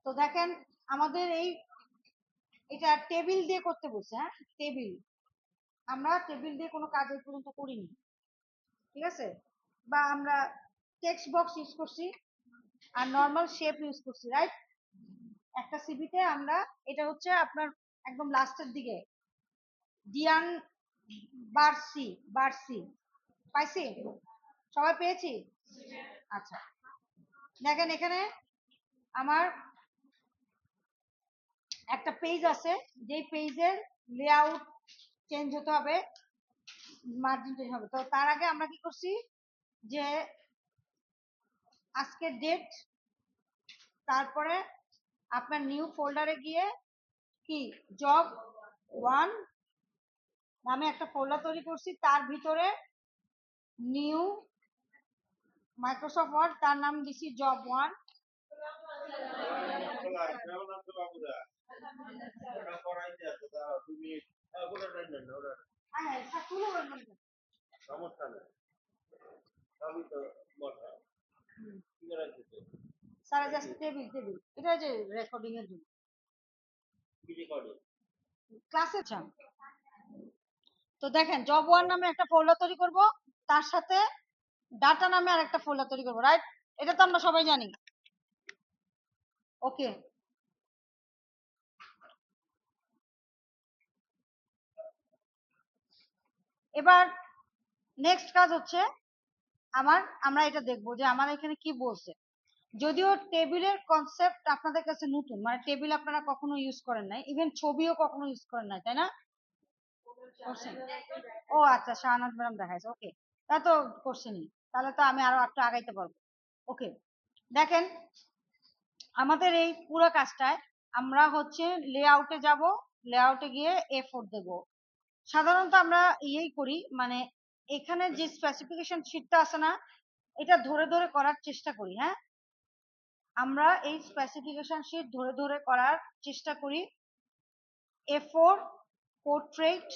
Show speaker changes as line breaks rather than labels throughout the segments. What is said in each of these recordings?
তো দেখেন আমাদের এটা টেবিল দিয়ে করতে বলছে। হ্যাঁ, টেবিল, আমরা টেবিল দিয়ে কোনো কাজ এই পর্যন্ত করিনি, ঠিক আছে? বা আমরা টেক্সট বক্স ইউজ করছি আর নর্মাল শেপ ইউজ করছি, রাইট? একটা সিভিতে আমরা, এটা হচ্ছে আপনার একদম লাস্টের দিকে, ডিয়ান বার্সি, বার্সি পাইছি, সবাই পেয়েছি? আচ্ছা, দেখেন এখানে আমার একটা পেজ আছে, যেই পেজের লেআউট চেঞ্জ হতে হবে, মার্জিন চেঞ্জ হবে। তো তার আগে আমরা কি করছি, যে আজকের ডেট, তারপরে আপনার নিউ ফোল্ডারে গিয়ে কি জব 1 নামে একটা ফোল্ডার তৈরি করছি, তার ভিতরে নিউ মাইক্রোসফট ওয়ার্ড, তার নাম দিছি job 1। Sir just table, table এটা যে রেকর্ডিং এর জন্য ক্লাসে। তো দেখেন জব 1 নামে একটা ফোল্ডার তৈরি করব, তার সাথে ডাটা নামে আরেকটা ফোল্ডার তৈরি করব, রাইট? এটা তো আমরা সবাই জানি। ওকে, এবার নেক্সট কাজ হচ্ছে আমরা এটা দেখবো যে আমার এখানে কি বলছে। যদিও টেবিলের কনসেপ্ট আপনাদের কাছে নতুন, মানে টেবিল আপনারা কখনো ইউজ করেন নাই, ইভেন ছবিও কখনো ইউজ করেন নাই, তাই না? ও আচ্ছা, শাহনাজ ম্যাডাম দেখাইছে, ওকে, তা তো করছেনই, তাহলে তো আমি আরো একটু আগাইতে পারবো। ওকে, দেখেন আমাদের এই পুরো কাজটায় আমরা হচ্ছে লেআউটে যাব, লেআউটে গিয়ে A4 দেব। সাধারণত আমরা ইয়েই করি, মানে এখানে যে স্পেসিফিকেশন শিটটা আছে না, এটা ধরে ধরে করার চেষ্টা করি। হ্যাঁ, আমরা এই স্পেসিফিকেশন শিট ধরে ধরে করার চেষ্টা করি। A4 portrait.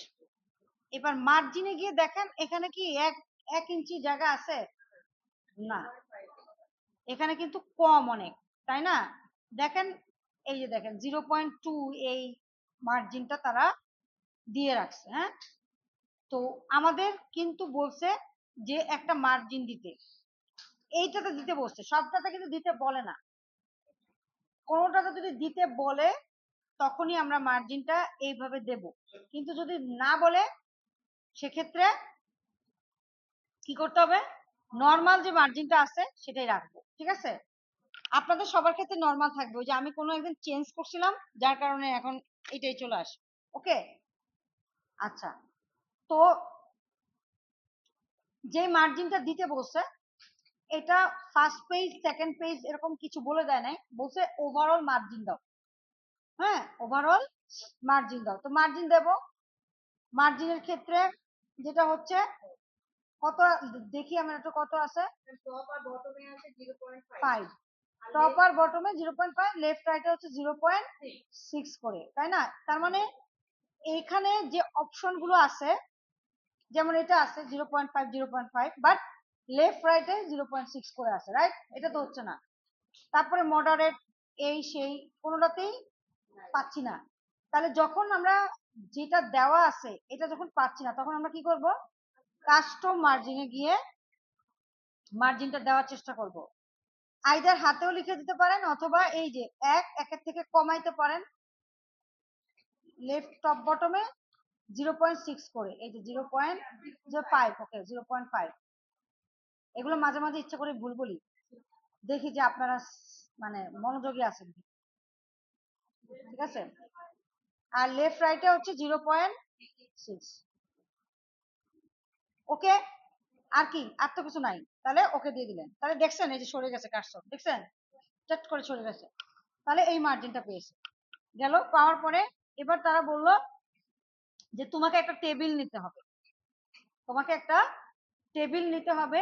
এবার মার্জিনে গিয়ে দেখেন এখানে কি এক ইঞ্চি জায়গা আছে? না, এখানে কিন্তু কম অনেক, তাই না? দেখেন এই যে দেখেন 0.2 এই মার্জিনটা তারা দিয়ে রাখছে। হ্যাঁ, তো আমাদের কিন্তু বলছে যে একটা মার্জিন দিতে, এইটাতে দিতে বলছে, সবটাতে কিন্তু দিতে বলে না। কোনোটাতে যদি দিতে বলে তখনই আমরা মার্জিনটা এইভাবে দেব, কিন্তু যদি না বলে সেক্ষেত্রে কি করতে হবে, নর্মাল যে মার্জিনটা আছে সেটাই রাখবো, ঠিক আছে? আপনাদের সবার ক্ষেত্রে নর্মাল থাকবে, ওই যে আমি কোনো একদিন চেঞ্জ করছিলাম যার কারণে এখন এটাই চলে আসে। ওকে, আচ্ছা, তো যে মার্জিনটা দিতে বলছে এটা ফার্স্ট পেজ সেকেন্ড পেজ এরকম কিছু বলে দেয় নাই, বলছে ওভারঅল মার্জিন দাও। হ্যাঁ, ওভারঅল মার্জিন দাও। তো মার্জিন দেব, মার্জিনের ক্ষেত্রে যেটা হচ্ছে কত দেখি আমরা একটু, কত আছে? টপ আর বটমে আছে 0.5, টপ আর বটমে 0.5, লেফট রাইটে হচ্ছে 0.6 করে, তাই না? তার মানে এইখানে যে অপশন গুলো আছে, যেমন এটা আছে 0.5 0.5, বাট লেফট রাইটে 0.6 করে আছে, রাইট? এটা তো হচ্ছে না। তারপরে মডারেট, এই সেই কোনোটাতেই পাচ্ছি না। তাহলে যখন আমরা যেটা দেওয়া আছে এটা যখন পাচ্ছি না, তখন আমরা কি করব, কাস্টম মার্জিনে গিয়ে মার্জিনটা দেওয়ার চেষ্টা করব। আইদার হাতেও লিখে দিতে পারেন, অথবা এই যে একের থেকে কমাইতে পারেন, লেফট টপ বটমে 0.6 করে, এই যে 0.05, ওকে 0.5। এগুলো মাঝে মাঝে ইচ্ছা করে ভুল বলি, দেখি যে আপনারা মানে মনোযোগী আছেন, ঠিক আছে? আর লেফট রাইটে হচ্ছে 0.6। ওকে, আর কি, আর তো কিছু নাই, তাহলে ওকে দিয়ে দিলেন। তাহলে দেখছেন এই যে সরে গেছে কার্সর, দেখছেন চট করে সরে গেছে, তাহলে এই মার্জিনটা পেয়েছে। গেল, পাওয়ার পরে এবার তারা বলল যে তোমাকে একটা টেবিল নিতে হবে, তোমাকে একটা টেবিল নিতে হবে।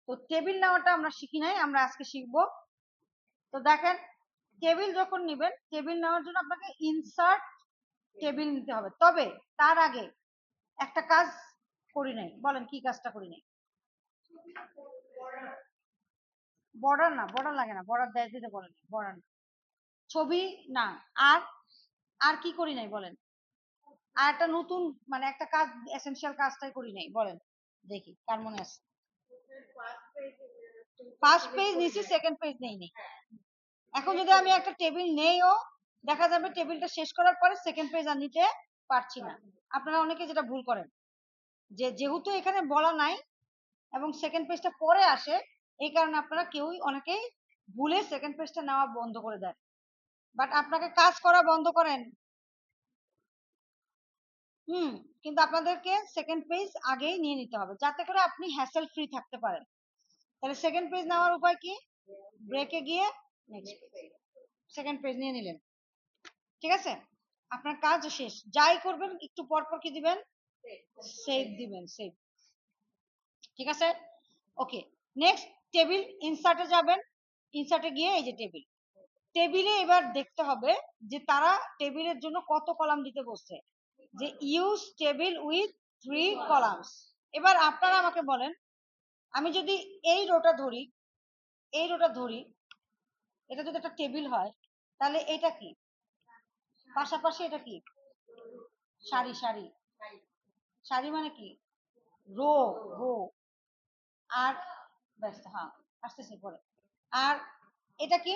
তো টেবিল নেওয়াটা আমরা শিখি নাই, আমরা আজকে শিখবো। তো দেখেন টেবিল যখন নেবেন, টেবিল নেওয়ার জন্য আপনাকে ইনসার্ট টেবিল নিতে হবে। তবে তার আগে একটা কাজ করি নাই, বলেন কি কাজটা করি নাই? বর্ডার না, বর্ডার লাগে না, বর্ডার দিতে বলেন, বর্ডার না। ছবি না, আর আর কি করি নাই বলেন? আর একটা নতুন মানে একটা কাজ, এসেনশিয়াল কাজটাই করি নাই, বলেন দেখি কার মনে আছে। ফার্স্ট পেজ নিছি, সেকেন্ড পেজ নেই নেই। এখন যদি আমি একটা টেবিল নেইও, দেখা যাবে টেবিলটা শেষ করার পরে সেকেন্ড পেজ আর নিতে পারছি না। আপনারা অনেকে যেটা ভুল করেন, যে যেহেতু এখানে বলা নাই এবং সেকেন্ড পেজটা পরে আসে, এই কারণে আপনারা কেউই অনেকেই ভুলে সেকেন্ড পেজটা নেওয়া বন্ধ করে দেন। বাট আপনাকে কাজ করা বন্ধ করেন, কিন্তু আপনাদেরকে সেকেন্ড পেজ আগেই নিয়ে নিতে হবে, যাতে করে আপনি হ্যাসেল ফ্রি থাকতে পারেন। তাহলে সেকেন্ড পেজ নেওয়ার উপায় কি? ব্রেকে গিয়ে নেক্সট সেকেন্ড পেজ নিয়ে নিলেন, ঠিক আছে? আপনার কাজ শেষ। যাই করবেন একটু পর পর কি দিবেন? সেভ দিবেন, সেভ। ঠিক আছে, ওকে। নেক্সট টেবিল ইনসার্টে যাবেন, ইনসার্টে গিয়ে এই যে টেবিল, টেবিলে এবার দেখতে হবে যে তারা টেবিলের জন্য কত কলাম দিতে বসছে, যে ইউজ টেবিল উইথ 3 কলামস। এবার আপনারা আমাকে বলেন, আমি যদি এই রোটা ধরি, এই রোটা ধরি, এটা যদি একটা টেবিল হয়, তাহলে এটা কি? পাশাপাশি এটা কি? সারি, সারি। সারি মানে কি? Rho, rho. আর ব্যস্ত, হ্যাঁ আসতেছে পরে। আর এটা কি?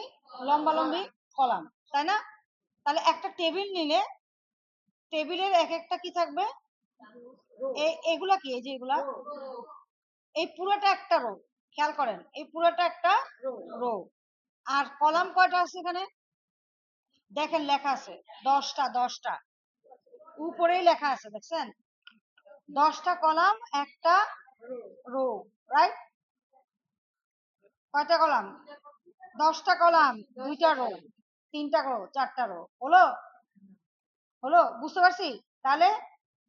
লম্বা লম্বি কলাম, তাই না? তাহলে একটা টেবিল নিলে টেবিলের এক একটা কি থাকবে? এগুলা কি? এই যে এগুলা, এই পুরোটা একটা রো। খেয়াল করেন, এই পুরোটা একটা রো। আর কলাম কয়টা আছে এখানে? দেখেন লেখা আছে 10টা, 10টা উপরেই লেখা আছে, দেখছেন? 10টা কলাম, একটা রো, রাইট? কয়টা কলাম? 10টা কলাম, 2টা রো, 3টা রো, 4টা রো। হলো? হলো? বুঝতে পারছি? তাহলে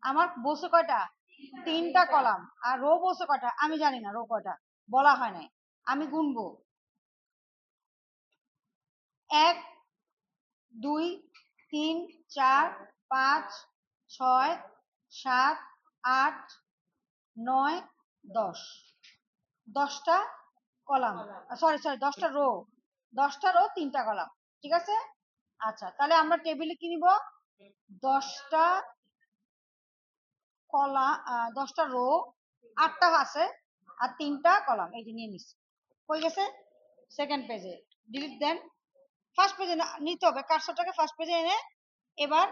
আমার বসে কয়টা? 3টা কলাম। আর রো বসে কয়টা? আমি জানি না রো কয়টা, বলা হয় নাই। আমি গুনবো 1 2 3 4 5 6 7 8 9 10। 10টা কলাম, সরি সরি 10টা রো, 10টা রো 3টা কলাম, ঠিক আছে? আচ্ছা, তাহলে আমরা টেবিলে কি নিব? 10টা কলা, 10টা রো, 8টা আছে, আর 3টা কলাম, এই যে নিয়ে নিচ্ছি। হয়ে গেছে? সেকেন্ড পেজে ডিলিট দেন। ফার্স্ট পেজে নিতে হবে, কার্সরটাকে ফার্স্ট পেজে এনে এবার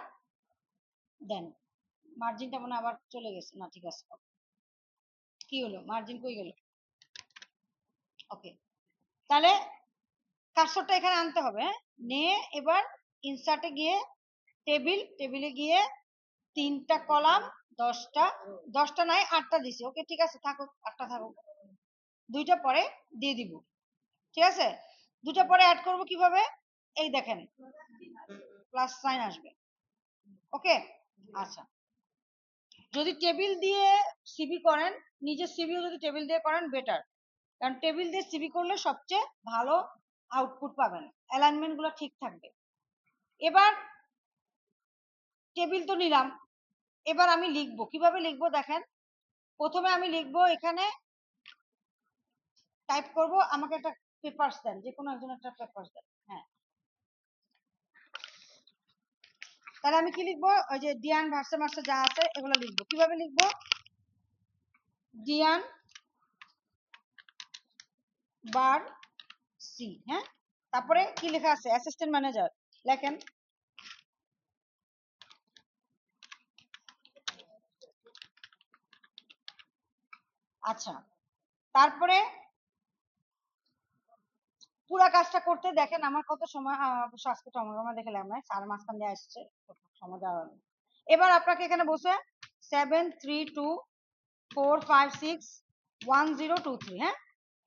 দেন। মার্জিনটা মনে আবার চলে গেছে, না ঠিক আছে। কি হলো? মার্জিন কই গেল? ওকে, তাহলে কার্সরটা এখানে আনতে হবে, হ্যাঁ? নিয়ে এবার ইনসার্টে গিয়ে টেবিল, টেবিলে গিয়ে 3টা কলাম, 10টা, 10টা নাই 8টা দিছি, ওকে ঠিক আছে থাকুক, 8টা থাকুক, 2টা পরে দিয়ে দিব, ঠিক আছে? 2টা পরে অ্যাড করব কিভাবে? এই দেখেন প্লাস সাইন আসবে, ওকে। আচ্ছা, যদি টেবিল দিয়ে সিবি করেন, নিজের সিবিও যদি টেবিল দিয়ে করেন বেটার, কারণ টেবিল দিয়ে সিবি করলে সবচেয়ে ভালো আউটপুট পাবেন, অ্যালাইনমেন্ট গুলো ঠিক থাকবে। এবার টেবিল তো নিলাম, এবার আমি লিখবো, কিভাবে লিখবো দেখেন। প্রথমে আমি লিখবো, এখানে টাইপ করব, আমাকে একটা পেপারস দেন, যে কোনো একজন একটা পেপারস দেন, হ্যাঁ। তাহলে আমি কি লিখবো? ওই যে ডিয়ান ভার্সে মার্সে যা আছে এগুলো লিখবো। কিভাবে লিখবো? ডিয়ান বার সি, হ্যাঁ। তারপরে কি লেখা আছে? অ্যাসিস্ট্যান্ট ম্যানেজার লেখেন। আচ্ছা, তারপরে পুরা কাজটা করতে দেখেন আমার কত সময়, আজকে টমোটমা দেখে লাভ নাই, 4 মাঝখান দিয়ে আসছে, সময় দেওয়া হবে। এবার আপনাকে এখানে বসে 7324561023, হ্যাঁ,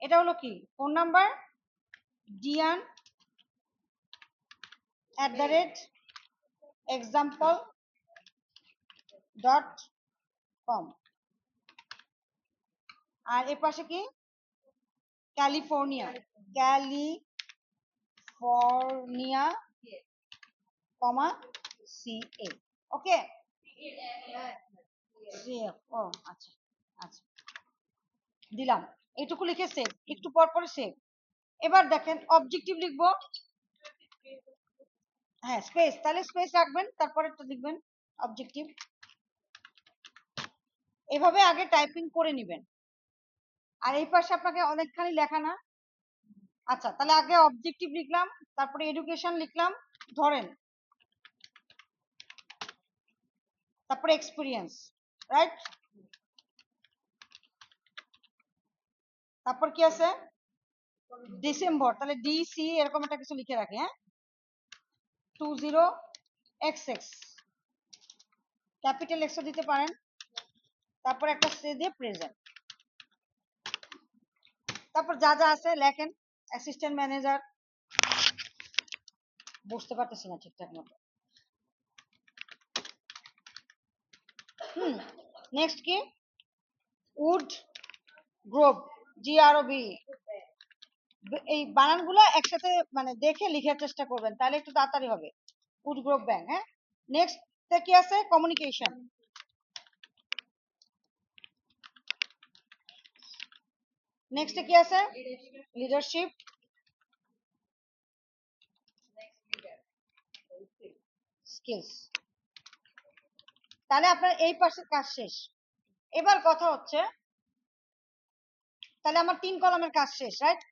এটা হলো কি ফোন নাম্বার, dian@example.com। আর এর পাশে কি? ক্যালিফোর্নিয়া, ক্যালিফোর্নিয়া, কমা CA, ওকে। ও আচ্ছা, আচ্ছা দিলাম, এইটুকু লিখে সেভ, একটু পর পরে সেভ। এবার দেখেন অবজেক্টিভ লিখবো, হ্যাঁ স্পেস, তাহলে স্পেস রাখবেন, তারপরে তো লিখবেন অবজেক্টিভ। এভাবে আগে টাইপিং করে নেবেন। আর এই পাশে আপনাকে অনেকখানি লেখা না। আচ্ছা তাহলে আগে অবজেক্টিভ লিখলাম, তারপরে এডুকেশন লিখলাম ধরেন, তারপরে এক্সপিরিয়েন্স, রাইট? তারপর কি আছে? ডিসেম্বর, তাহলে ডিসি এরকম একটা কিছু লিখে রাখি, হ্যাঁ 20XX, ক্যাপিটাল এক্সও দিতে পারেন, তারপর একটা সে দিয়ে প্রেজেন্ট, তারপর যা যা আছে লেখেন। অ্যাসিস্ট্যান্ট ম্যানেজার, বুঝতে পারতেছি না ঠিকঠাক মতো। নেক্সট কি? Wood grove, GROV। এই বানানগুলো একসাথে মানে দেখে লিখার চেষ্টা করবেন, তাহলে একটু তাড়াতাড়ি হবে। উড গ্রোভ ব্যাংক, হ্যাঁ। নেক্সট কি আছে? কমিউনিকেশন। নেক্সট কি আছে? লিডারশিপ। স্কিলস। তাহলে আপনার এই পাশের কাজ শেষ। এবার কথা হচ্ছে, তাহলে আমার 3 কলামের কাজ শেষ, রাইট?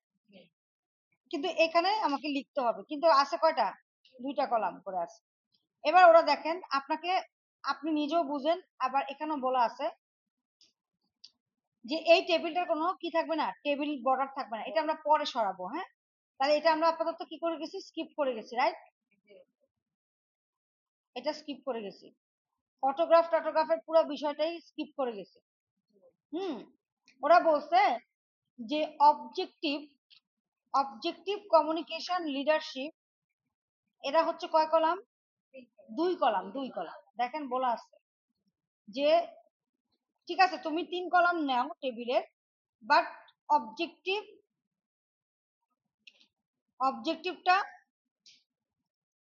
কিন্তু এখানে আমাকে লিখতে হবে, কিন্তু আছে কয়টা? 2টা কলাম করে আছে। এবার ওরা দেখেন আপনাকে, আপনি নিজেও বুঝেন, আবার এখানেও বলা আছে যে এই টেবিলটার কোনো কি থাকবে না, টেবিল বর্ডার থাকবে না, এটা আমরা পরে সরাবো, হ্যাঁ। তাহলে এটা আমরা আপাতত কি করে গেছি? স্কিপ করে গেছি, রাইট? এটা স্কিপ করে গেছি। ফটোগ্রাফের পুরো বিষয়টাই স্কিপ করে গেছি। ওরা বলছে যে অবজেক্টিভ কমিউনিকেশন লিডারশিপ, এরা হচ্ছে কয় কলাম? 2 column, 2 column. দেখেন বলা আছে যে ঠিক আছে তুমি 3 কলাম নাও টেবিলের, বাট অবজেক্টিভটা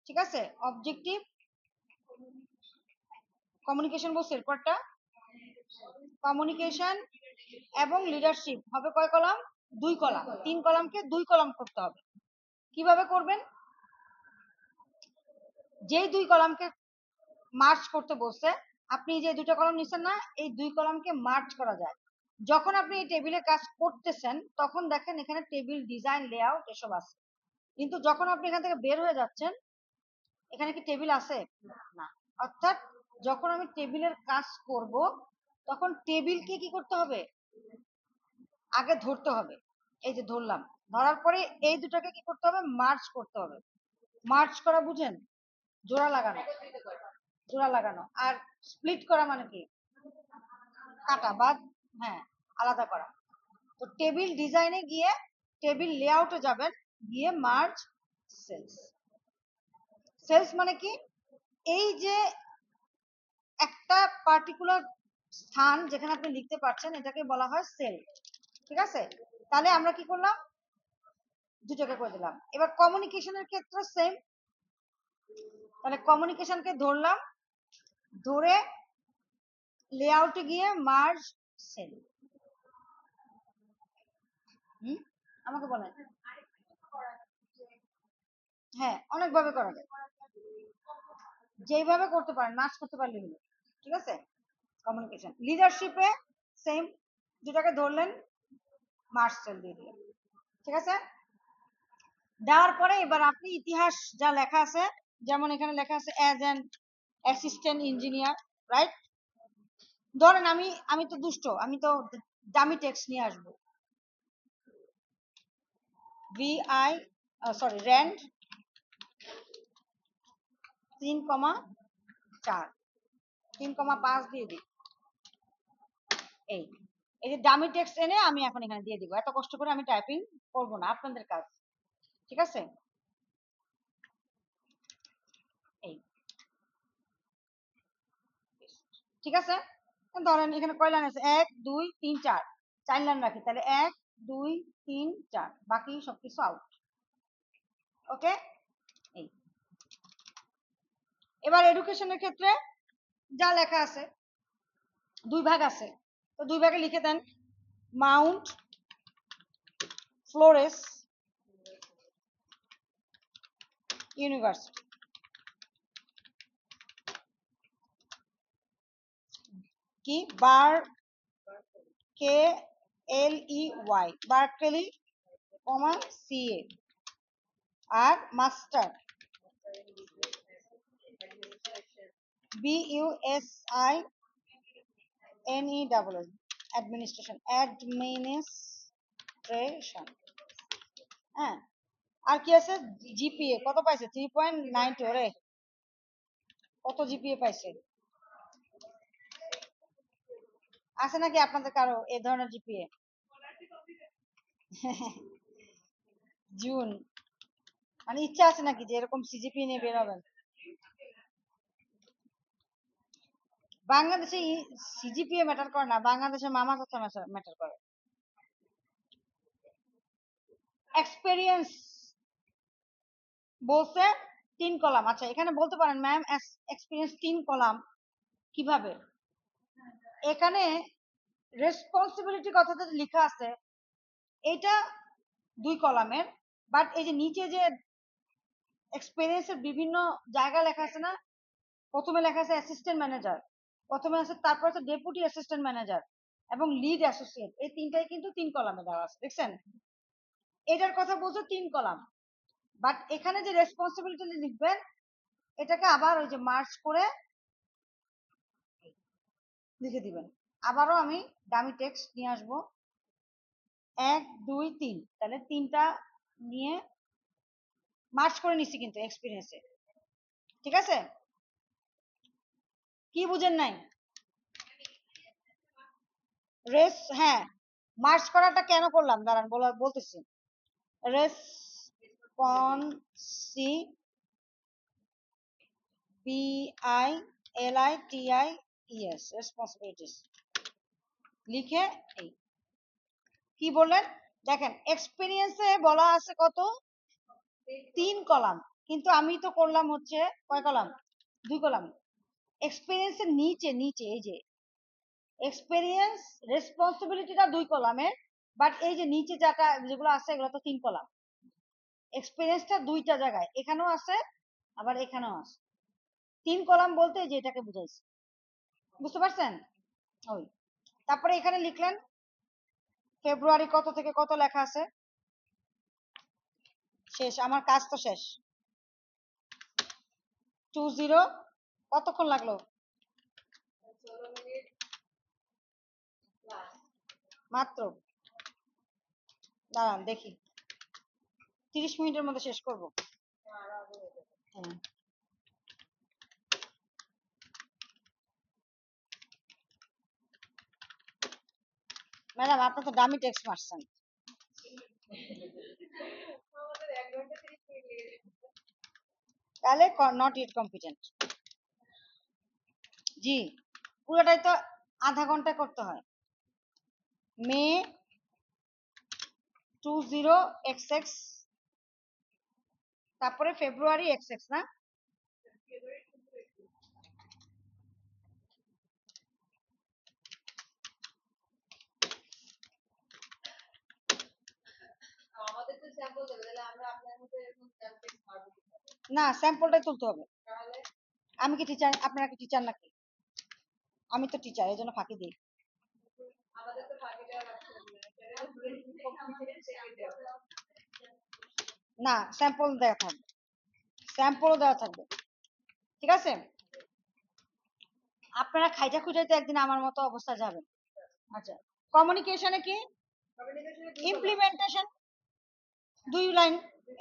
ঠিক আছে, অবজেক্টিভ কমিউনিকেশন বলছে, এরপরটা কমিউনিকেশন এবং লিডারশিপ হবে কয় কলাম? 2 কলাম। 3 কলামকে 2 কলাম করতে হবে। কিভাবে করবেন? যেই 2 কলামকে মার্চ করতে বলছে, আপনি যে 2টা কলাম নিচ্ছেন না, এই 2 কলামকে মার্চ করা যায়। যখন আপনি এই টেবিলে কাজ করতেছেন তখন দেখেন এখানে টেবিল ডিজাইন লেআউট এসব আছে, কিন্তু যখন আপনি এখান থেকে বের হয়ে যাচ্ছেন, এখানে কি টেবিল আছে? না। অর্থাৎ যখন আমি টেবিলের কাজ করব তখন টেবিলকে কি করতে হবে? আগে ধরতে হবে। এই যে ধরলাম, ধরার পরে এই দুটাকে কি করতে হবে? মার্চ করতে হবে। মার্চ করা বুঝেন? জোড়া লাগানো, জোড়া লাগানো। আর স্প্লিট করা মানে কি? কাটা বাদ, হ্যাঁ, আলাদা করা। তো টেবিল ডিজাইনে গিয়ে টেবিল লেআউটে যাবেন, গিয়ে মার্জ সেলস। সেলস মানে কি? এই যে একটা পার্টিকুলার স্থান যেখানে আপনি লিখতে পারছেন, এটাকে বলা হয় সেল, ঠিক আছে? তাহলে আমরা কি করলাম? দুটোকে করে দিলাম। এবার কমিউনিকেশনের ক্ষেত্রে সেম। তাহলে কমিউনিকেশনকে ধরলাম, ধরে লেআউটে গিয়ে মার্জ সেল। আমাকে বলেন। হ্যাঁ অনেকভাবে করা যায়, যেইভাবে করতে পারেন, মার্জ করতে পারলে হলো, ঠিক আছে? কমিউনিকেশন। লিডারশিপে সেম, দুটাকে ধরলেন, মার্জ সেল দিয়ে দিলেন, ঠিক আছে? দেওয়ার পরে এবার আপনি ইতিহাস যা লেখা আছে, যেমন এখানে লেখা আছে as an assistant engineer, right? ধরেন আমি তো দুষ্ট, আমি তো দামি টেক্সট নিয়ে আসবো। VI সরি র্যান্ড 3,4 3,5 দিয়ে দিই। এই এই যে ডামি টেক্সট এনে আমি এখন এখানে দিয়ে দিব। এত কষ্ট করে আমি টাইপিং করব না, আপনাদের কাজ, ঠিক আছে? এই ঠিক আছে। ধরেন এখানে কয় লাইন আছে? 1 2 3 4, 4 লাইন রাখি, তাহলে 1 2 3 4, বাকি সবকিছু আউট। ওকে। এই এবার এডুকেশনের ক্ষেত্রে যা লেখা আছে, 2 ভাগ আছে, তো 2 ভাগে লিখে দেন মাউন্ট ফ্লোরেস ইউনিভার্সিটি। কি বার K L E Y Berkeley comma C A আর master B U S I N E double S administration administration. হ্যাঁ আর কি আছে জিপিএ কত পাইছে 3.92 রে কত জিপিএ পাইছে আছে নাকি আপনাদের কারো এই ধরনের জিপিএ জুন মানে ইচ্ছা আছে নাকি যে এরকম সিজিপি নিয়ে বের হবেন বাংলাদেশে সিজিপিএ ম্যাটার করে না বাংলাদেশে মামা চাচা ম্যাটার করে এক্সপেরিয়েন্স বলছে 3 কলাম আচ্ছা এখানে বলতে পারেন ম্যাম এক্সপেরিয়েন্স 3 কলাম কিভাবে এখানে রেসপন্সিবিলিটি কথাটা লেখা আছে এটা 2 কলামের বাট এই যে নিচে যে এক্সপেরিয়েন্সের বিভিন্ন জায়গা লেখা আছে না প্রথমে লেখা আছে অ্যাসিস্ট্যান্ট ম্যানেজার প্রথমে আছে তারপর আছে ডেপুটি অ্যাসিস্ট্যান্ট ম্যানেজার এবং লিড অ্যাসোসিয়েট এই তিনটাই কিন্তু 3 কলামে দেওয়া আছে দেখছেন এটার কথা বলছো 3 কলাম বাট এখানে যে রেসপন্সিবিলিটি লিখবেন এটাকে আবার ওই যে মার্চ করে লিখে দিবেন আবারও আমি ডামি টেক্সট নিয়ে আসবো 1 2 3 তাহলে তিনটা নিয়ে মার্চ করে নিছি কিন্তু এক্সপিরিয়েন্সে ঠিক আছে কি বুঝেন নাই রেস হ্যাঁ মার্চ করাটা কেন করলাম দাঁড়ান বলতেছি রেসপন্সি BILITIES রেসপন্সিবিলিটিস লিখে এই কি বললেন দেখেন এক্সপিরিয়েন্সে বলা আছে কত 3 কলাম কিন্তু আমি তো করলাম হচ্ছে কয় কলাম 2 কলাম এক্সপিরিয়েন্সের নিচে নিচে এই যে এক্সপিরিয়েন্স রেসপন্সিবিলিটিটা 2 কলামের বাট এই যে নিচে যেগুলো আছে এগুলো তো 3 কলাম এক্সপিরিয়েন্সটা দুইটা জায়গায় এখানেও আছে আবার এখানেও আছে 3 কলাম বলতে যে এটাকে বুঝাইছি বুঝতে পারছেন ওই তারপরে এখানে লিখলেন ফেব্রুয়ারি কত থেকে কত লেখা আছে শেষ আমার কাজ তো শেষ 20 কতক্ষণ লাগলো মাত্র দাঁড়ান দেখি 30 মিনিটের মধ্যে শেষ করব হ্যাঁ ম্যাডাম আপনি তো ডামি টেক্সট মারছেন তাহলে নট ইট কম্পিটেন্ট জি পুরোটাই তো আধা ঘন্টা করতে হয় মে 20XX তারপরে ফেব্রুয়ারি XX না না স্যাম্পলটাই তুলতে হবে আমি কি টিচার আপনারা কি টিচার নাকি আমি তো টিচার এই জন্য ফাঁকি দিই না স্যাম্পল দেওয়া থাকবে স্যাম্পলও দেওয়া থাকবে ঠিক আছে আপনারা খাইটা খুঁজাইতে একদিন আমার মতো অবস্থা যাবেন আচ্ছা কমিউনিকেশনে কি ইমপ্লিমেন্টেশন 2 লাইন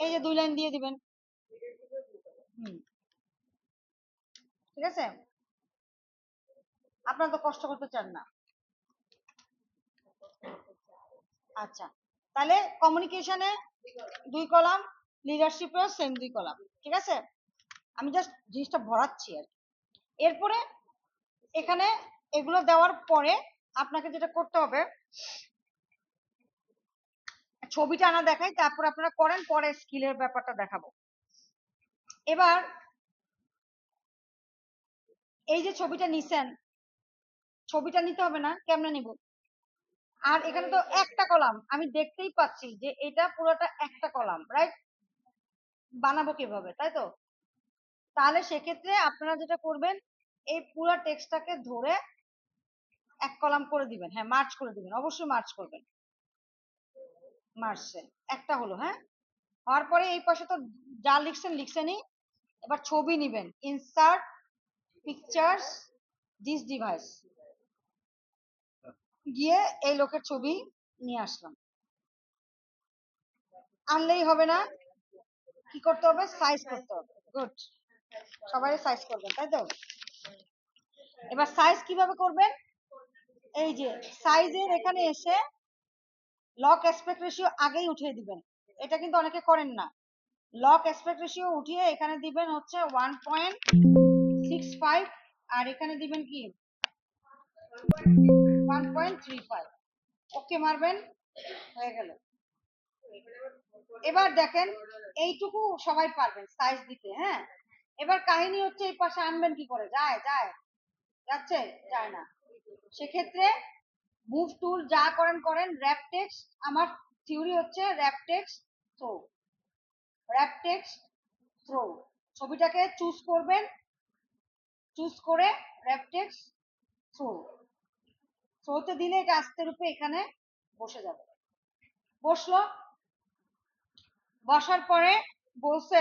এই যে 2 লাইন দিয়ে দিবেন ঠিক আছে আপনারা তো কষ্ট করতে চান না আচ্ছা তাহলে কমিউনিকেশনে 2 কলাম লিডারশিপেও সেম 2 কলাম ঠিক আছে আমি জাস্ট জিনিসটা ভরাচ্ছি আর এরপরে এখানে এগুলো দেওয়ার পরে আপনাকে যেটা করতে হবে ছবিটা আনা দেখাই তারপর আপনারা করেন পরে স্কিলের ব্যাপারটা দেখাবো এবার এই যে ছবিটা নিছেন ছবিটা নিতে হবে না কেমনে নিব আর এখানে তো একটা কলাম আমি দেখতেই পাচ্ছি যে এটা পুরোটা একটা কলাম রাইট বানাবো কিভাবে তাই তো তাহলে সেক্ষেত্রে আপনারা যেটা করবেন এই পুরো টেক্সটটাকে ধরে এক কলাম করে দিবেন, হ্যাঁ মার্চ করে দিবেন, অবশ্যই মার্চ করবেন। মার্চ সেল একটা হলো, হ্যাঁ। হওয়ার পরে এই পাশে তো যা লিখছেন লিখছেনই, এবার ছবি নিবেন, ইনসার্ট পিকচার্স দিস ডিভাইস, গিয়ে এই লোকের ছবি নিয়ে আসলাম। আনলেই হবে না, কি করতে হবে, সাইজ করতে হবে। গুড, সবাই সাইজ করবেন, তাই তো? এবার সাইজ কিভাবে করবেন, এই যে সাইজের এখানে এসে লক অ্যাসপেক্ট রেশিও আগেই উঠিয়ে দিবেন, এটা কিন্তু অনেকে করেন না। লক অ্যাসপেক্ট রেশিও উঠিয়ে এখানে দিবেন হচ্ছে 1.65, আর এখানে দিবেন কি 1.35, ওকে মারবেন, হয়ে গেল। এবার দেখেন এইটুকু সবাই পারবেন সাইজ দিতে, হ্যাঁ। এবার কাহিনী হচ্ছে এই পাশে আনবেন কি করে, যায় যায় যাচ্ছে, যায় না। সেক্ষেত্রে মুভ টুল যা করেন করেন, র‍্যাপ টেক্সট, আমার থিওরি হচ্ছে wrap text through, wrap text through, ছবিটাকে চুজ করবেন, চুজ করে র‍্যাপ টেক্সট থ্রো, থ্রোতে দিলে এটা আস্তে রূপে এখানে বসে যাবে। বসলো, বসার পরে বলছে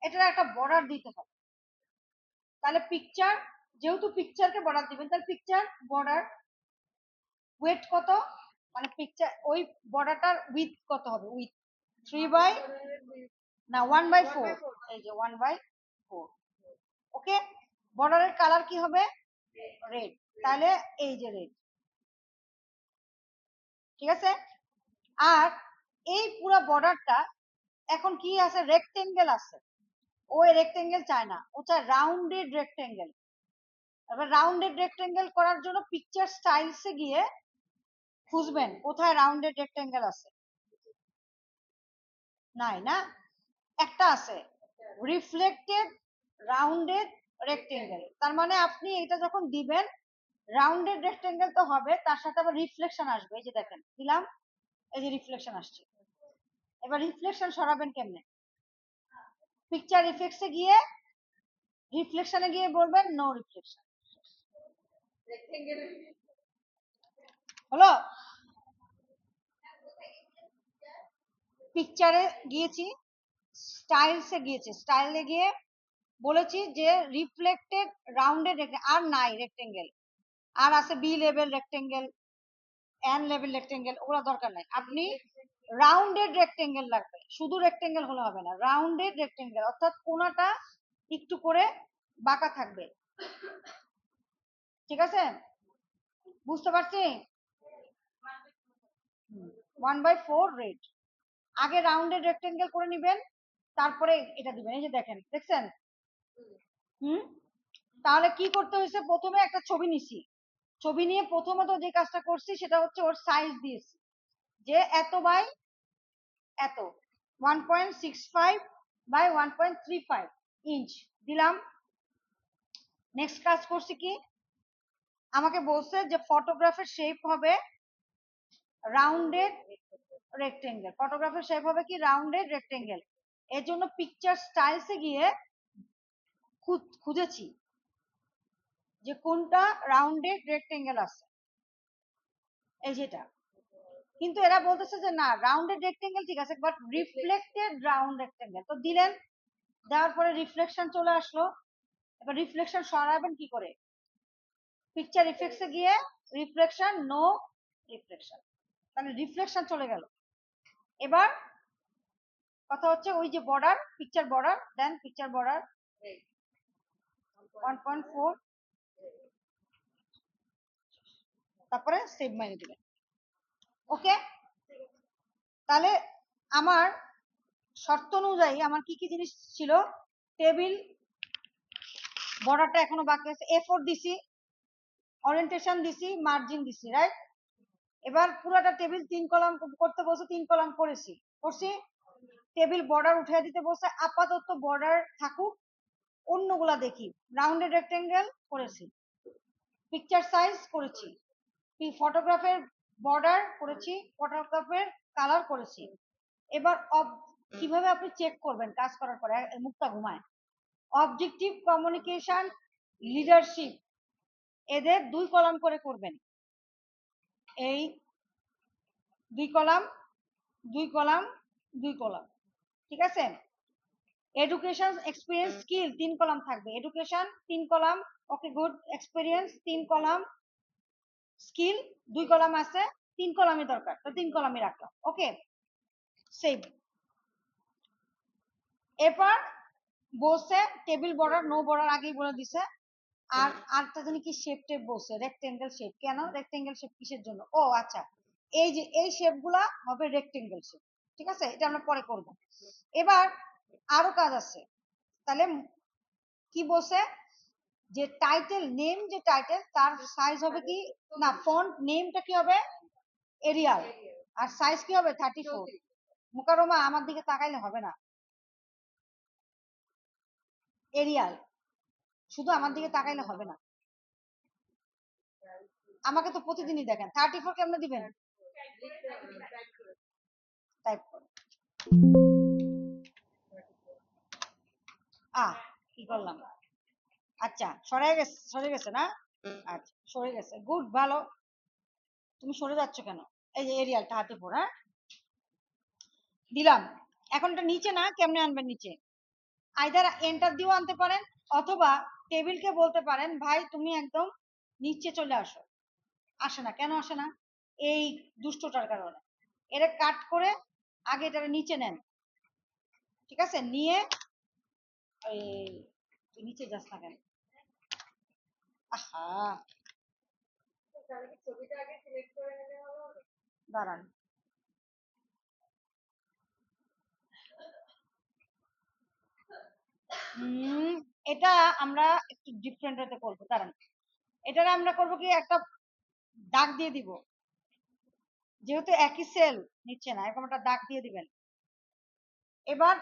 এটার একটা বর্ডার দিতে হবে, তাহলে পিকচার, যেহেতু পিকচারকে বর্ডার দিবেন, তাহলে পিকচার বর্ডার ওয়েট কত, মানে পিকচার ওই বর্ডারটার উইথ কত হবে, উইথ 3 বাই না 1/4, এই যে 1/4, ওকে। বর্ডারের কালার কি হবে, রেড, তাহলে এই যে রেড, ঠিক আছে। আর এই পুরো বর্ডারটা এখন কি আছে, রেক্টেঙ্গেল আছে, ওই রেক্টেঙ্গেল চায় না, ও চায় রাউন্ডেড রেক্টেঙ্গেল। এবার রাউন্ডেড রেক্টেঙ্গেল করার জন্য পিকচার স্টাইলসে গিয়ে খুঁজবেন কোথায় রাউন্ডেড রেক্টেঙ্গেল আছে, নাই না, একটা আছে রিফ্লেক্টেড রাউন্ডেড রেক্টেঙ্গেল, তার মানে আপনি এটা যখন দিবেন রাউন্ডেড রেক্টেঙ্গেল তো হবে, তার সাথে আবার রিফ্লেকশন আসবে, এই যে দেখেন দিলাম, এই যে রিফ্লেকশন আসছে। এবার রিফ্লেকশন সরাবেন কেমনে, পিকচার ইফেক্টসে গিয়ে রিফ্লেকশনে গিয়ে বলবেন নো রিফ্লেকশন, হলো। পিকচারে গিয়েছি, স্টাইলসে গিয়েছি, স্টাইলে গিয়ে বলেছি যে রিফ্লেক্টেড রাউন্ডেড, আর নাই রেক্টেঙ্গেল, আর আছে B level rectangle, N level rectangle, ওগুলো দরকার নাই, আপনি রাউন্ডেড রেক্টেঙ্গেল লাগবে, শুধু রেক্টেঙ্গেল হলে হবে না, রাউন্ডেড রেক্টেঙ্গেল, অর্থাৎ কোনাটা একটু করে বাঁকা থাকবে, ঠিক আছে, বুঝতে পারছি। 1/4 রেড, আগে রাউন্ডেড রেক্টেঙ্গেল করে নিবেন, তারপরে এটা দিবেন, এই যে দেখেন, দেখছেন। হুম, তাহলে কি করতে হয়েছে, প্রথমে একটা ছবি নিছি, ছবি নিয়ে প্রথমত যে কাজটা করছি সেটা হচ্ছে ওর সাইজ দিয়েছি, যে এত বাই এত, 1.65 বাই 1.35 ইঞ্চ দিলাম। নেক্সট কাজ করছি কি, আমাকে বলছে যে ফটোগ্রাফের শেপ হবে রাউন্ডেড রেক্টেঙ্গেল, ফটোগ্রাফের শেপ হবে কি রাউন্ডেড রেক্টেঙ্গেল, এর জন্য পিকচার স্টাইলসে গিয়ে খুঁজেছি যে কোনটা রাউন্ডেড রেক্টেঙ্গেল আছে, এই যেটা। কিন্তু এরা বলতেছে যে না, রাউন্ডেড রেক্টেঙ্গেল ঠিক আছে, বাট রিফ্লেক্টেড রাউন্ড রেক্টেঙ্গেল, তো দিলেন, দেওয়ার পরে রিফ্লেকশন চলে আসলো। এবার রিফ্লেকশন সরাবেন কি করে, পিকচার ইফেক্টসে গিয়ে রিফ্লেকশন নো রিফ্লেকশন, তাহলে রিফ্লেকশন চলে গেল। এবার কথা হচ্ছে ওই যে বর্ডার, পিকচার বর্ডার, দেন পিকচার বর্ডার 1.4, তারপরে সেভ মাইনে দিবেন, ওকে। তাহলে আমার শর্ত অনুযায়ী আমার কি কি জিনিস ছিল, টেবিল বর্ডারটা এখনো বাকি আছে, A4 দিছি, ওরিয়েন্টেশন দিছি, মার্জিন দিছি, রাইট। এবার পুরোটা টেবিল 3 কলাম করতে বলছে, 3 কলাম করছি। টেবিল বর্ডার উঠিয়ে দিতে বলছে, আপাতত বর্ডার থাকুক, অন্যগুলা দেখি। রাউন্ডেড রেক্টেঙ্গেল করেছি, পিকচার সাইজ করেছি, ফটোগ্রাফের বর্ডার করেছি, ফটোগ্রাফের কালার করেছি। এবার কিভাবে আপনি চেক করবেন কাজ করার পরে, মুখটা ঘুমায়, অবজেক্টিভ কমিউনিকেশন লিডারশিপ, এদের 2 কলাম করে করবেন, এই 2 কলাম 2 কলাম 2 কলাম, ঠিক আছে। এডুকেশন এক্সপিরিয়েন্স স্কিল 3 কলাম থাকবে, education 3 column, okay good, experience 3 column, skill 2 column আছে, 3 কলামই দরকার, তো 3 কলামই রাখলাম, ওকে সেভ। এরপর বলছে টেবিল বর্ডার নো বর্ডার আগেই বলে দিছে, আর আরটা জানি কি শেপ টেপ বলছে, রেক্টেঙ্গেল শেপ, কেন রেক্টেঙ্গেল শেপ কিসের জন্য, ও আচ্ছা এই যে এই শেপগুলা হবে রেক্টেঙ্গেল শেপ, ঠিক আছে, এটা আমরা পরে করব। এবার আরো কাজ আছে, তাহলে কি বলছে যে টাইটেল নেম, যে টাইটেল তার সাইজ হবে কি না, ফন্ট নেমটা কি হবে এরিয়াল, আর সাইজ কি হবে 34। মুকাররমা আমার দিকে তাকাইলে হবে না, এরিয়াল, শুধু আমার দিকে তাকাইলে হবে না, আমাকে তো প্রতিদিনই দেখেন, 34 কেমনে দিবেন, টাইপ করুন। কি করলাম, আচ্ছা সরে গেছে না, আচ্ছা সরে গেছে, গুড, ভালো। তুমি সরে যাচ্ছ কেন, এই যে এরিয়াল 34, হ্যাঁ দিলাম। এখন এটা নিচে না, কেমনে আনবেন নিচে, আইদার এন্টার দিয়েও আনতে পারেন, অথবা টেবিলকে বলতে পারেন ভাই তুমি একদম নিচে চলে আসো, আসে না, কেন আসে না, এই দুষ্টটার কারণে। এটা কাট করে আগে এটা নিচে নেন, ঠিক আছে, নিয়ে তুই নিচে যাস না কেন, আহা দাঁড়ান, এটা আমরা একটু ডিফারেন্ট হতে করবো, দাঁড়ান, এটা আমরা করবো কি একটা দাগ দিয়ে দিব, যেহেতু একই সেল নিচ্ছে না, এরকম একটা দাগ দিয়ে দিবেন। এবার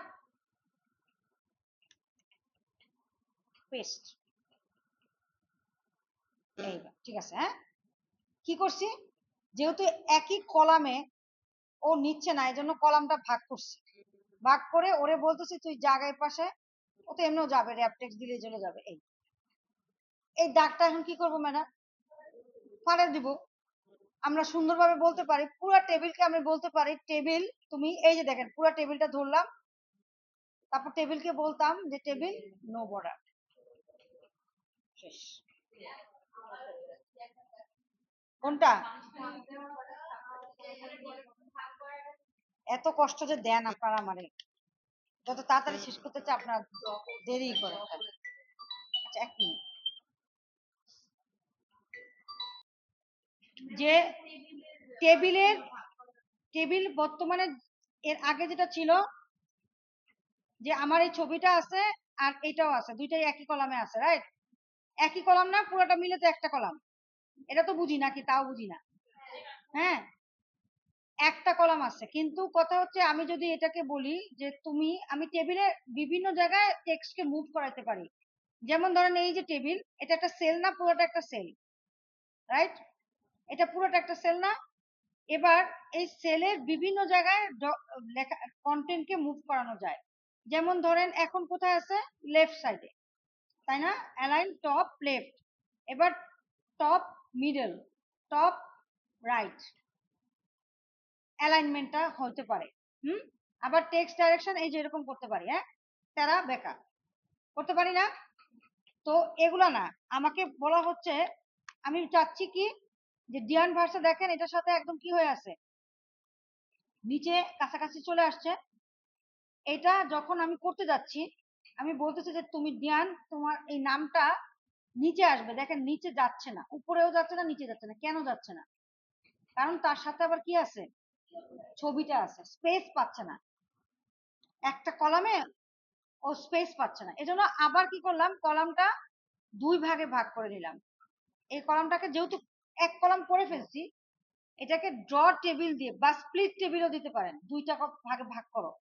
পেস্ট, এইবার ঠিক আছে, হ্যাঁ কি করছি, যেহেতু একই কলামে ও নিচ্ছে না, এই জন্য কলামটা ভাগ করছি, ভাগ করে ওরে বলতেছি তুই জায়গায় পাশে, ও তো এমনিও যাবে, র্যাপটেক্স দিলে চলে যাবে। এই দাগটা এখন কি করবো ম্যাডাম, ফাড়ে দিব। আমরা সুন্দরভাবে বলতে পারি, পুরো টেবিলকে আমি বলতে পারি টেবিল, তুমি এই যে দেখেন পুরো টেবিলটা ধরলাম, তারপর টেবিলকে বলতাম যে টেবিল নো বর্ডার, শেষ। কোনটা এত কষ্ট যে দেন আপনারা আমারে, যত তাড়াতাড়ি শেষ করতে চাই আপনারা দেরি করে। আচ্ছা 1 মিনিট, যে টেবিল বর্তমানে এর আগে যেটা ছিল, যে আমার এই ছবিটা আছে আর এটাও আছে, দুইটাই একই কলামে আছে, রাইট, একই কলাম না, পুরোটা মিলে তো একটা কলাম, এটা তো বুঝি নাকি, তাও বুঝি না, হ্যাঁ একটা কলাম আছে, কিন্তু কথা হচ্ছে আমি যদি এটাকে বলি যে তুমি, আমি টেবিলে বিভিন্ন জায়গায় টেক্সটকে মুভ করাতে পারি, যেমন ধরেন এই যে টেবিল, এটা একটা সেল না, পুরোটা একটা সেল, রাইট, এটা পুরোটা একটা সেল না, এবার এই সেলের বিভিন্ন জায়গায় লেখা কন্টেন্টকে মুভ করানো যায়, যেমন ধরেন এখন কোথায় আছে, লেফট সাইডে, তাই না, অ্যালাইন টপ লেফট, এবার টপ মিডল, টপ রাইট, অ্যালাইনমেন্টটা হতে পারে, আবার টেক্সট ডাইরেকশন এই যে এরকম করতে পারি, হ্যাঁ তারা বেকা করতে পারি না, তো এগুলা না, আমাকে বলা হচ্ছে আমি চাচ্ছি কি, যে ডিয়ান ভার্সা দেখেন এটার সাথে একদম কি হয়ে আছে, নিচে কাছাকাছি চলে আসছে, এটা যখন আমি করতে যাচ্ছি, আমি বলতেছি যে তুমি ডিয়ান তোমার এই নামটা নিচে আসবে, দেখেন নিচে যাচ্ছে না, উপরেও যাচ্ছে না, নিচে যাচ্ছে না, কেন যাচ্ছে না, কারণ তার সাথে আবার কি আছে, ছবিটা আছে, স্পেস পাচ্ছে না, একটা কলামে ও স্পেস পাচ্ছে না, এজন্য আবার কি করলাম, কলামটা 2 ভাগে ভাগ করে নিলাম, এই কলামটাকে যেহেতু এক কলাম করে ফেলছি, এটাকে ড্র টেবিল দিয়ে বা স্প্লিট টেবিলও দিতে পারেন, 2টা ভাগে ভাগ করো,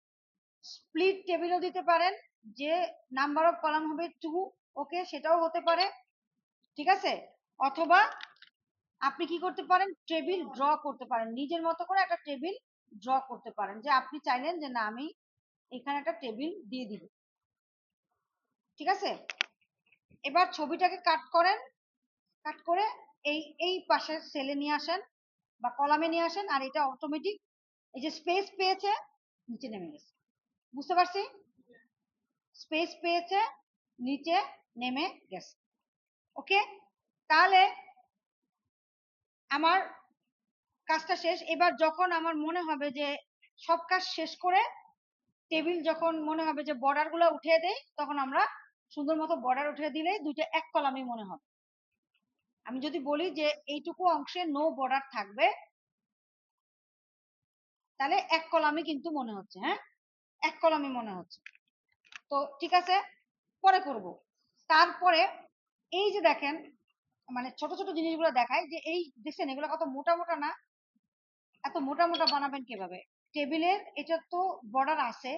স্প্লিট টেবিলও দিতে পারেন, যে নাম্বার অফ কলাম হবে 2, ওকে সেটাও হতে পারে, ঠিক আছে, অথবা আপনি কি করতে পারেন, টেবিল ড্র করতে পারেন, নিজের মতো করে একটা টেবিল ড্র করতে পারেন, যে আপনি চাইলেন যে না আমি এখানে একটা টেবিল দিয়ে দিব, ঠিক আছে। এবার ছবিটাকে কাট করেন, কাট করে এই পাশের সেলে নিয়ে আসেন বা কলামে নিয়ে আসেন, আর এটা অটোমেটিক এই যে স্পেস পেয়েছে নিচে নেমে গেছে। বুঝতে পারছি? স্পেস পেয়েছে নিচে নেমে গেছে। ওকে, তাহলে আমার কাজটা শেষ। এবার যখন আমার মনে হবে যে সব কাজ শেষ করে টেবিল যখন মনে হবে যে বর্ডার গুলো উঠিয়ে দেয়, তখন আমরা সুন্দর মতো বর্ডার উঠিয়ে দিলে দুইটা এক কলামই মনে হবে। আমি যদি বলি যে এইটুকু অংশে নো বর্ডার থাকবে, তাহলে এক কলামই কিন্তু মনে হচ্ছে। হ্যাঁ, এক কলামই মনে হচ্ছে। তো ঠিক আছে, পরে করব। তারপরে এই যে দেখেন, মানে ছোট ছোট জিনিসগুলো দেখায় যে এই দেখছেন এগুলো কত মোটা মোটা না? এত মোটা মোটা বানাবেন কিভাবে? টেবিলের এটা তো বর্ডার আছে,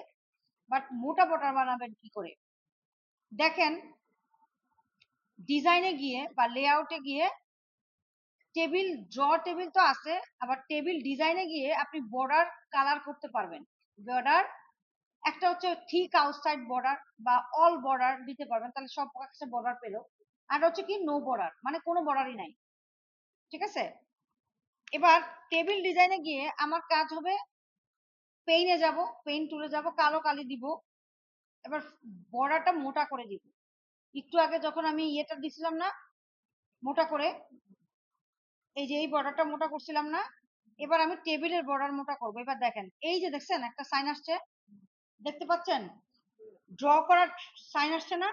বাট মোটা বর্ডার বানাবেন কি করে? দেখেন, ডিজাইনে গিয়ে বা লেআউটে গিয়ে টেবিল টেবিল তো আছে, আবার টেবিল ডিজাইনে গিয়ে আপনি বর্ডার কালার করতে পারবেন। বর্ডার একটা হচ্ছে থিক আউটসাইড বর্ডার বা অল বর্ডার দিতে পারবেন, তাহলে সব কাছে বর্ডার পেলো। আর হচ্ছে কি নো বর্ডার, মানে কোনো বর্ডারই নাই। ঠিক আছে, এবার টেবিল ডিজাইনে গিয়ে আমার কাজ হবে পেইনে যাব, পেইন টুলে যাব, কালো কালি দিব। এবার বর্ডারটা মোটা করে দিব। একটু আগে যখন আমি ইয়েটা দিছিলাম না মোটা করে, এই যে এই বর্ডারটা মোটা করছিলাম না, এবার আমি টেবিলের বর্ডার মোটা করব। এবার দেখেন, এই যে দেখছেন একটা সাইন আসছে, দেখতে পাচ্ছেন? ড্র করার সাইন আসছে না?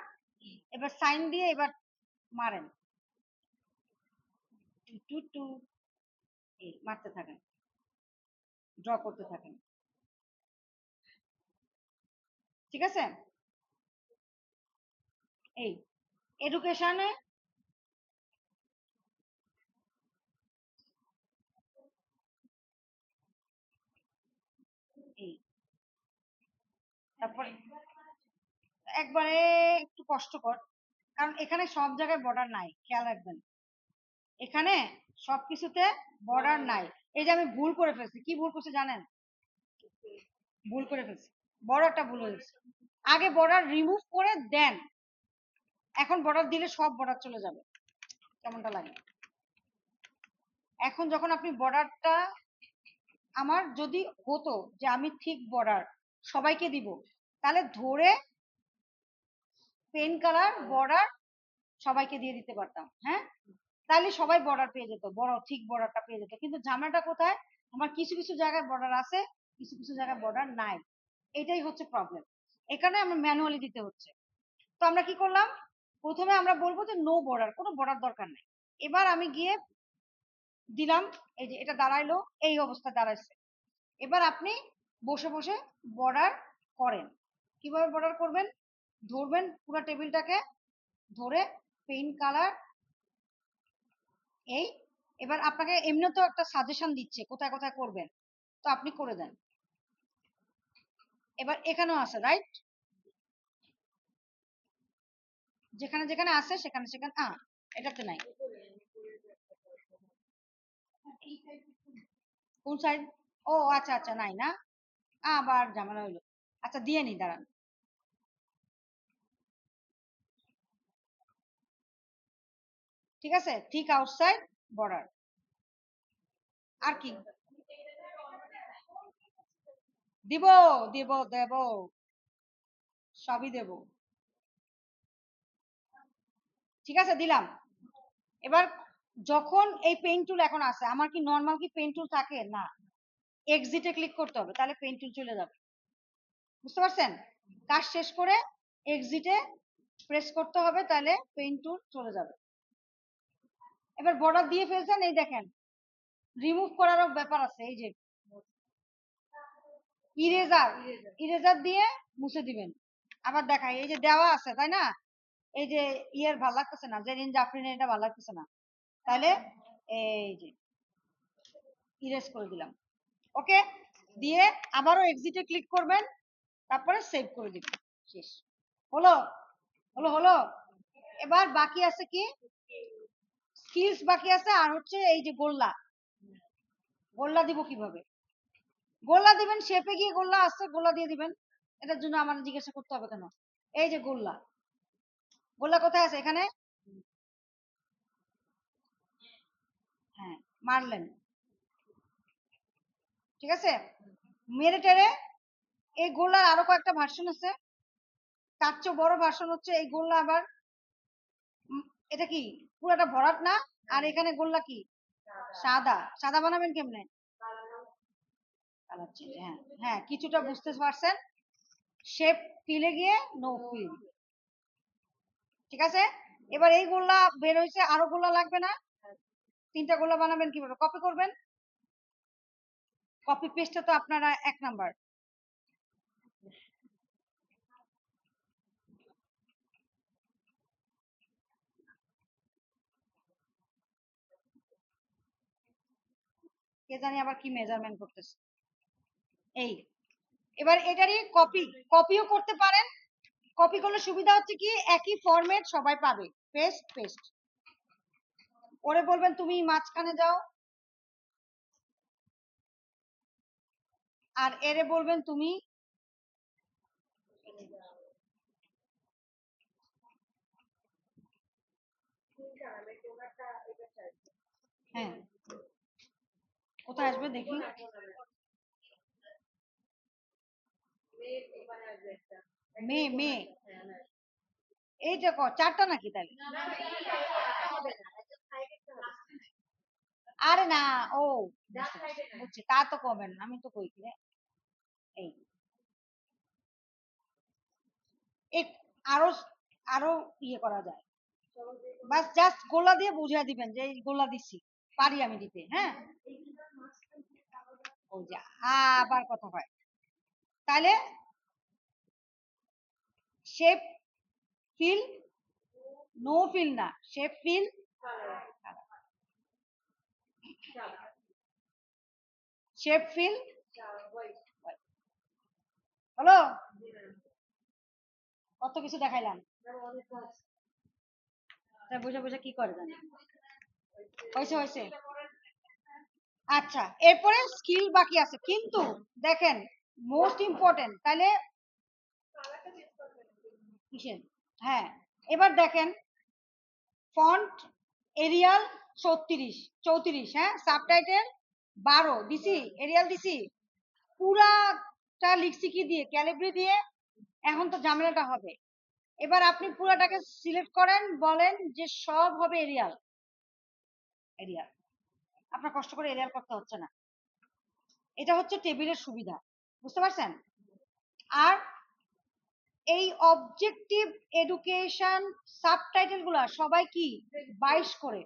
এবার সাইন দিয়ে এবার মারেন, টু টু টু, এই মারতে থাকেন, ড্র করতে থাকেন। ঠিক আছে, এই এডুকেশনে এই তারপর একবারে একটু কষ্টকর, কারণ এখানে সব জায়গায় বর্ডার নাই, খেয়াল রাখবেন। এখানে সবকিছুতে বর্ডার নাই। এই যে আমি ভুল করে ফেলছি, কি ভুল করছি জানেন? ভুল করে ফেলছি, বর্ডারটা ভুল হয়েছে। আগে বর্ডার রিমুভ করে দেন, এখন বর্ডার দিলে সব বর্ডার চলে যাবে। কেমনটা লাগে? এখন যখন আপনি বর্ডারটা, আমার যদি হতো যে আমি ঠিক বর্ডার সবাইকে দিব, তাহলে ধরে পেন কালার বর্ডার সবাইকে দিয়ে দিতে পারতাম। হ্যাঁ, তাহলে সবাই বর্ডার পেয়ে যেত, বড় ঠিক বর্ডারটা পেয়ে যেত। কিন্তু ঝামেলাটা কোথায়? আমার কিছু কিছু জায়গায় বর্ডার আছে, কিছু কিছু জায়গায় বর্ডার নাই। এটাই হচ্ছে প্রবলেম, এখানে আমার ম্যানুয়ালি দিতে হচ্ছে। তো আমরা কি করলাম, প্রথমে আমরা বলবো যে নো বর্ডার, কোনো বর্ডার দরকার নেই। এবার আমি গিয়ে দিলাম, এই যে এটা দাঁড়াইলো, এই অবস্থা দাঁড়াইছে। এবার আপনি বসে বসে বর্ডার করেন। কিভাবে বর্ডার করবেন? ধরবেন পুরো টেবিলটাকে, ধরে পেইন্ট কালার এই, এবার আপনাকে এমনি তো একটা সাজেশন দিচ্ছে কোথায় কোথায় করবেন, তো আপনি করে দেন। এবার এখানেও আছে, রাইট? যেখানে যেখানে আছে সেখানে সেখানে এটাতে নাই। কোন সাইড? ও আচ্ছা আচ্ছা, নাই না, আবার ঝামেলা হইলো। আচ্ছা দিয়ে নি, দাঁড়ান। ঠিক আছে, ঠিক আউটসাইড বর্ডার। আর কি দিব? দিব দেব, সবই দেব। ঠিক আছে, দিলাম। এবার যখন এই পেইন টুল এখন আছে, আমার কি নর্মাল কি পেইন টুল থাকে না? এক্সিটে ক্লিক করতে হবে, তাহলে পেইন টুল চলে যাবে। বুঝতে পারছেন? কাজ শেষ করে এক্সিটে প্রেস করতে হবে, তাহলে পেইন টুল চলে যাবে। এবার বর্ডার দিয়ে ফেলছেন, এই দেখেন রিমুভ করারও ব্যাপার আছে, এই যে ইরেজার, ইরেজার দিয়ে মুছে দিবেন। আবার দেখাই, এই যে দেওয়া আছে তাই না, এই যে ইয়ের ভাল লাগতেছে না, জেরিন জাফরিনের এটা ভাল লাগতেছে না, তাহলে এই যে ইরেজ করে দিলাম। ওকে, দিয়ে আবারও এক্সিটে ক্লিক করবেন, তারপরে সেভ করে দিবেন। শেষ হলো, হলো হলো। এবার বাকি আছে কি? স্কিলস বাকি আছে, আর হচ্ছে এই যে গোল্লা। গোল্লা দিব কিভাবে? গোল্লা দিবেন শেপে গিয়ে, গোল্লা আছে, গোল্লা দিয়ে দিবেন। এটার জন্য আমার জিজ্ঞাসা করতে হবে কেন? এই যে গোল্লা, গোল্লা কোথায় আছে? এখানে। হ্যাঁ মারলেন, ঠিক আছে, মেরে টেরে এই গোল্লার আরো কয়েকটা ভার্সন আছে, তার চেয়ে বড় ভার্সন হচ্ছে এই গোল্লা আবার এটা কি পুরোটা ভরাট না, আর এখানে গোল্লা কি সাদা, সাদা বানাবেন কেমনে, কালার চেঞ্জ, হ্যাঁ হ্যাঁ কিছুটা বুঝতে পারছেন, শেপ ফিলে গিয়ে নো ফিল, ঠিক আছে। এবার এই গোল্লা বের হয়েছে, আরো গোল্লা লাগবে না, তিনটা গোল্লা বানাবেন কিভাবে, কপি করবেন, কপি পেস্টটা তো আপনারা 1 নাম্বার। কে জানি আবার কি মেজারমেন্ট করতেছে, এই এবার এটারই কপি, কপিও করতে পারেন, কপি করলে সুবিধা হচ্ছে কি একই ফরম্যাট সবাই পাবে, পেস্ট পেস্ট, ওরে বলবেন তুমি মাঝখানে যাও, আর এরে বলবেন তুমি হ্যাঁ কোথায় আসবে দেখি, মে মে এই যে 4টা নাকি তাহলে, আরে না, ও বুঝছি, তা তো কমেন, আমি তো কই কি রে, এই আরো আরো ইয়ে করা যায়, বাস জাস্ট গোলা দিয়ে বুঝিয়ে দিবেন যে এই গোলা দিছি, পারি আমি দিতে, হ্যাঁ ওই যে আবার কথা হয়, তাহলে শেপ ফিল নো ফিল না, শেপ ফিল শেপ ফিল হলো, কত কিছু দেখাইলাম, বুঝে বুঝে কি করে জানি, হয়েছে হয়েছে। আচ্ছা এরপরে স্কিল বাকি আছে, কিন্তু দেখেন মোস্ট ইম্পর্টেন্ট, তাহলে কিসের, হ্যাঁ এবার দেখেন ফন্ট এরিয়াল 34, হ্যাঁ সাবটাইটেল 12 দিছি, এরিয়াল দিছি, পুরাটা লিখছি কি দিয়ে, ক্যালিব্রি দিয়ে, এখন তো ঝামেলাটা হবে, এবার আপনি পুরাটাকে সিলেক্ট করেন, বলেন যে সব হবে এরিয়াল, এরিয়াল, আপনার কষ্ট করে এরিয়াল করতে হচ্ছে না, এটা হচ্ছে টেবিলের সুবিধা, বুঝতে পারছেন। আর এই অবজেক্টিভ এডুকেশন সাবটাইটেল গুলা সবাই কি 22 করে,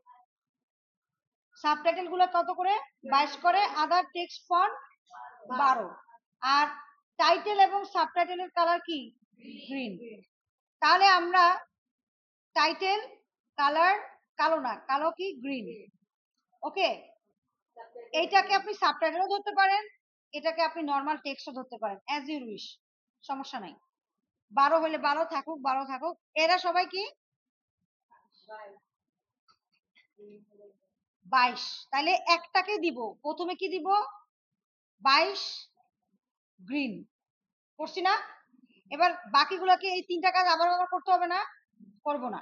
সাবটাইটেল গুলো কত করে 22 করে, আদার টেক্সট ফন্ট 12, আর টাইটেল এবং সাবটাইটেলের কালার কি গ্রিন, তাহলে আমরা টাইটেল কালার কালো না, কালো কি গ্রিন, ওকে, এইটাকে আপনি সাবটাইটেলও ধরতে পারেন, এটাকে আপনি নর্মাল টেক্সটও ধরতে পারেন, অ্যাজ ইউ উইশ, সমস্যা নাই, 12 হলে 12 থাকুক, 12 থাকুক, এরা সবাই কি 22, তাহলে একটাকে দিব, প্রথমে কি দিব 22 গ্রিন, করছি না, এবার বাকিগুলোকে এই 3টা কাজ আবার আবার করতে হবে না, করব না,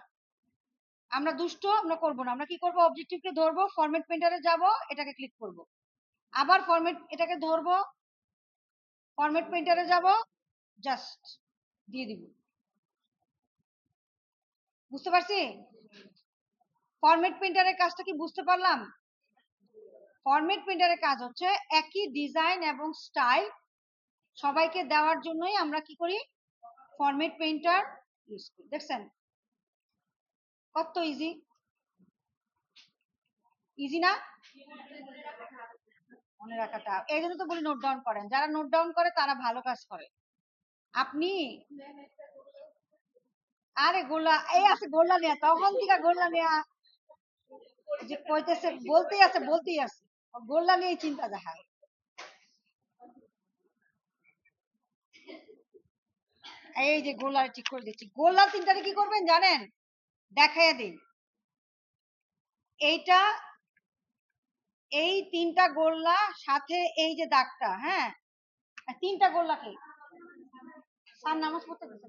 আমরা দুষ্ট, আমরা করব না, আমরা কি করব অবজেক্টিভকে ধরবো, ফরম্যাট পেইন্টারে যাব, এটাকে ক্লিক করব, আবার ফরম্যাট এটাকে ধরবো, ফরম্যাট পেইন্টারে যাব, জাস্ট দিয়ে দিব, বুঝতে পারছি, ফরম্যাট পেইন্টারের কাজটা কি বুঝতে পারলাম, ফরম্যাট পেইন্টারের কাজ হচ্ছে একই ডিজাইন এবং স্টাইল সবাইকে দেওয়ার জন্যই আমরা কি করি, ফরম্যাট পেইন্টার ইউজ করি, দেখছেন কত ইজি, ইজি না, মনে রাখাটা, এই জন্য তো বলি নোট ডাউন করেন, যারা নোট ডাউন করে তারা ভালো কাজ করে, আপনি আরে গোল্লা এই আছে, গোল্লা নেয়া তখন থেকে গোল্লা নেয়া, যে কইতেছে বলতেই আছে গোল্লা নিয়ে চিন্তা দেখা, এই যে গোল্লা ঠিক করে দিচ্ছি, গোল্লা 3টারে কি করবেন জানেন, দেখাইয়া দিন, এইটা এই 3টা গোল্লা সাথে এই যে দাগটা, হ্যাঁ 3টা গোল্লা কি স্যার নামাজ পড়তে গেছে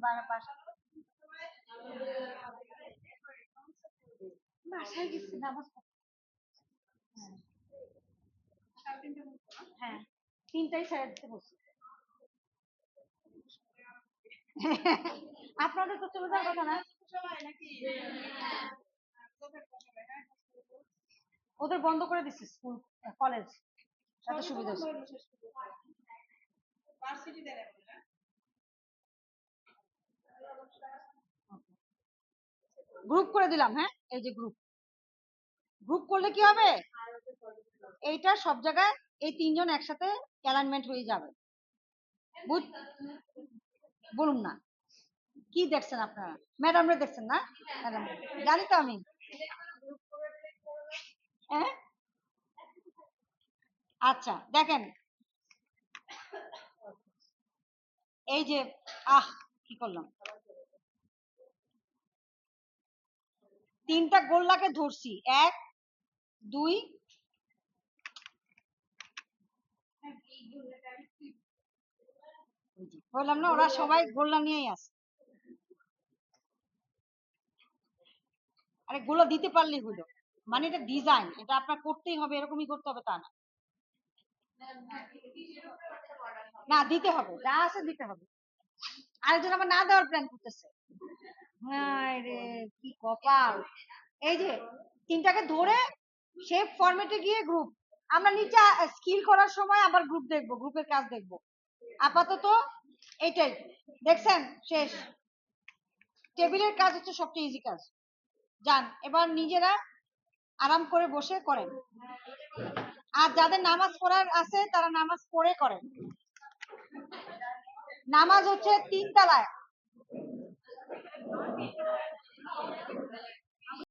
বাসায় গেছে নামাজ পড়তে, হ্যাঁ, তিনটাই ছেড়ে দিতে বলছি। আপনাদের তো চলে যাওয়ার কথা না? ওদের বন্ধ করে দিচ্ছে স্কুল কলেজ, এত সুবিধা গ্রুপ করে দিলাম। হ্যাঁ, এই যে গ্রুপ, গ্রুপ করলে কি হবে, এইটা সব জায়গায় এই তিনজন একসাথে অ্যালাইনমেন্ট হয়ে যাবে। বলুন না, কি দেখছেন আপনারা? ম্যাডামরা দেখছেন না? ম্যাডাম জানি তো আমি। হ্যাঁ, আচ্ছা দেখেন, এই যে কি করলাম, তিনটা গোল্লাকে ধরছি, 1 2, বললাম না ওরা সবাই গোল্লা নিয়েই আছে। আরে গোল্লা দিতে পারলেই হলো, মানে এটা ডিজাইন, এটা আপনার করতেই হবে, এরকমই করতে হবে তা না। না, দিতে হবে, যা আছে দিতে হবে। আরেকজন আবার না দেওয়ার প্ল্যান করতেছে। রে কি কপাল। এই যে তিনটাকে ধরে শেপ ফরম্যাটে গিয়ে গ্রুপ, আমরা নিচে স্কিল করার সময় আবার গ্রুপ দেখবো, গ্রুপের কাজ দেখবো। আপাতত এইটাই দেখছেন, শেষ। টেবিলের কাজ হচ্ছে সবচেয়ে ইজি কাজ। যান এবার নিজেরা আরাম করে বসে করেন, আর যাদের নামাজ পড়ার আছে তারা নামাজ পড়ে করেন। নামাজ হচ্ছে 3 তলায়।